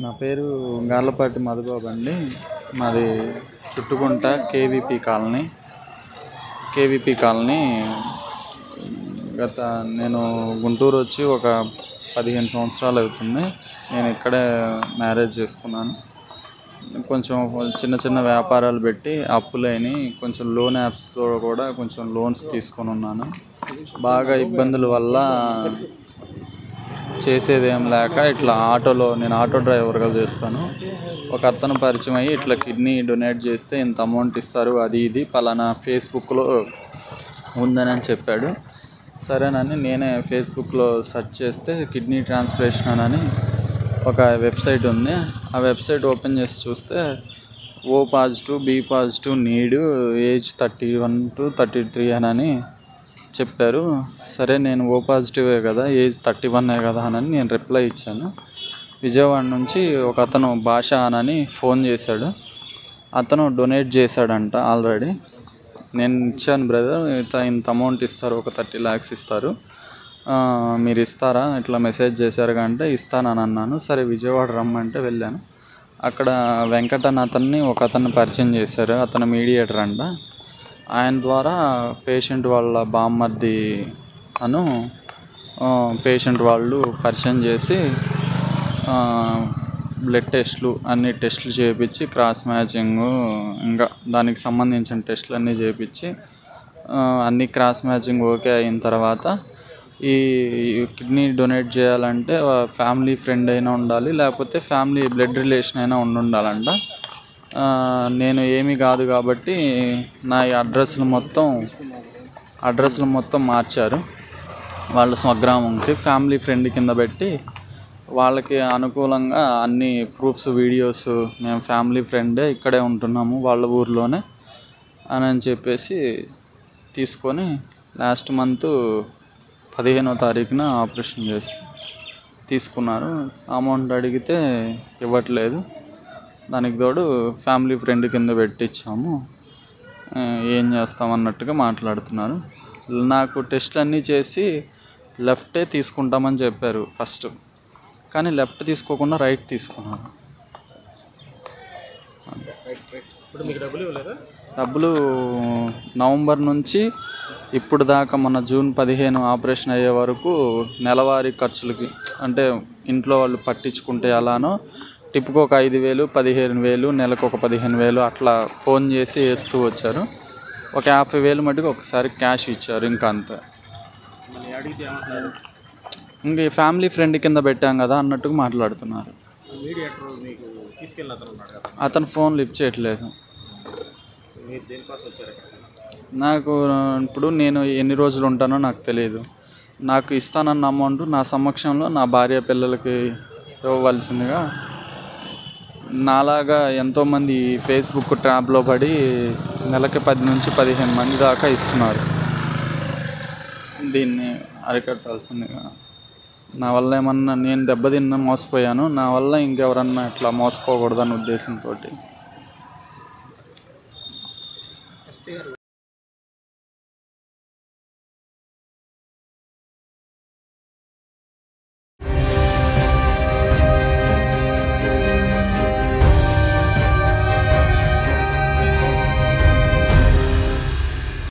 నా పేరు గార్లపాటి మధుబాబు అండి. మాది చుట్టుకుంట కేవీపీ కాలనీ. నేను గుంటూరు వచ్చి ఒక 15 సంవత్సరాలు అవుతుంది. నేను ఇక్కడే మ్యారేజ్ చేసుకున్నాను. కొంచెం చిన్న చిన్న వ్యాపారాలు పెట్టి అప్పులైనవి, కొంచెం లోన్ యాప్స్తో కూడా కొంచెం లోన్స్ తీసుకొని ఉన్నాను. బాగా ఇబ్బందుల వల్ల చేసేదేం లేక ఇట్లా నేను ఆటో డ్రైవర్గా చేస్తాను. ఒక అతను పరిచయం అయ్యి ఇట్లా కిడ్నీ డొనేట్ చేస్తే ఇంత అమౌంట్ ఇస్తారు, అది ఇది పలానా ఫేస్బుక్లో ఉందని చెప్పాడు. సరేనని నేనే ఫేస్బుక్లో సెర్చ్ చేస్తే కిడ్నీ ట్రాన్స్ప్లాంటేషన్ అని ఒక వెబ్సైట్ ఉంది. ఆ వెబ్సైట్ ఓపెన్ చేసి చూస్తే O positive, B positive, need, age 31 to 33 అని చెప్పారు. సరే నేను O పాజిటివే కదా, ఏజ్ 31 కదా అని నేను రిప్లై ఇచ్చాను. విజయవాడ నుంచి ఒక అతను భాష అని ఫోన్ చేశాడు. అతను డొనేట్ చేశాడంట ఆల్రెడీ. నేను ఇచ్చాను, బ్రదర్ ఇంత అమౌంట్ ఇస్తారు, ఒక 30 lakhs ఇస్తారు, మీరు ఇస్తారా, ఇట్లా మెసేజ్ చేశారు అంటే ఇస్తానని అన్నాను. సరే విజయవాడ రమ్మంటే వెళ్ళాను. అక్కడ వెంకటన్ అతన్ని ఒక అతన్ని పరిచయం చేశారు. అతను మీడియేటర్ అంట. ఆయన ద్వారా పేషెంట్ వాళ్ళ బామ్మర్ది పేషెంట్ వాళ్ళు పరిచయం చేసి బ్లడ్ టెస్ట్లు అన్ని టెస్టులు చేయించి, క్రాస్ మ్యాచింగు, ఇంకా దానికి సంబంధించిన టెస్టులు అన్నీ చేయించి, అన్నీ క్రాస్ మ్యాచింగ్ ఓకే అయిన తర్వాత ఈ కిడ్నీ డొనేట్ చేయాలంటే ఫ్యామిలీ ఫ్రెండ్ అయినా ఉండాలి, లేకపోతే ఫ్యామిలీ బ్లడ్ రిలేషన్ అయినా ఉండాలంట. నేను ఏమీ కాదు కాబట్టి నా అడ్రస్లు మొత్తం మార్చారు. వాళ్ళ స్వగ్రామంకి ఫ్యామిలీ ఫ్రెండ్ కింద పెట్టి వాళ్ళకి అనుకూలంగా అన్ని ప్రూఫ్స్, వీడియోస్, మేము ఫ్యామిలీ ఫ్రెండే, ఇక్కడే ఉంటున్నాము వాళ్ళ ఊర్లోనే అని చెప్పేసి తీసుకొని లాస్ట్ మంత్ 15వ తారీఖున ఆపరేషన్ చేసి తీసుకున్నారు. అమౌంట్ అడిగితే ఇవ్వట్లేదు. దానికి తోడు ఫ్యామిలీ ఫ్రెండ్ కింద పెట్టించాము, ఏం చేస్తామన్నట్టుగా మాట్లాడుతున్నారు. నాకు టెస్టులు అన్నీ చేసి లెఫ్టే తీసుకుంటామని చెప్పారు ఫస్ట్, కానీ లెఫ్ట్ తీసుకోకుండా రైట్ తీసుకున్నారు. డబ్బులు నవంబర్ నుంచి ఇప్పుడు దాకా మొన్న జూన్ 15 ఆపరేషన్ అయ్యే వరకు నెలవారీ ఖర్చులకి, అంటే ఇంట్లో వాళ్ళు పట్టించుకుంటే అలానో టిప్కి ఒక 5,000, 15,000, నెలకు ఒక 15,000 అట్లా ఫోన్ చేసి వేస్తూ వచ్చారు. ఒక 50,000 మటుకు ఒకసారి క్యాష్ ఇచ్చారు. ఇంకా అంతే. ఇంక ఫ్యామిలీ ఫ్రెండ్ కింద పెట్టాం కదా అన్నట్టుగా మాట్లాడుతున్నారు. అతను ఫోన్ లిఫ్ట్ చేయట్లేదు. నాకు ఇప్పుడు నేను ఎన్ని రోజులు ఉంటానో నాకు తెలియదు. నాకు ఇస్తానన్న అమౌంట్ నా సమక్షంలో నా భార్య పిల్లలకి ఇవ్వవలసిందిగా, నాలాగా ఎంతోమంది ఫేస్బుక్ ట్రాప్లో పడి నెలకి 10 నుంచి 15 మంది దాకా ఇస్తున్నారు. దీన్ని అరికట్టాల్సిందిగా. నా వల్ల ఏమన్నా నేను దెబ్బతిన్న మోసపోయాను, నా వల్ల ఇంకెవరన్నా ఇట్లా మోసపోకూడదన్న ఉద్దేశంతో.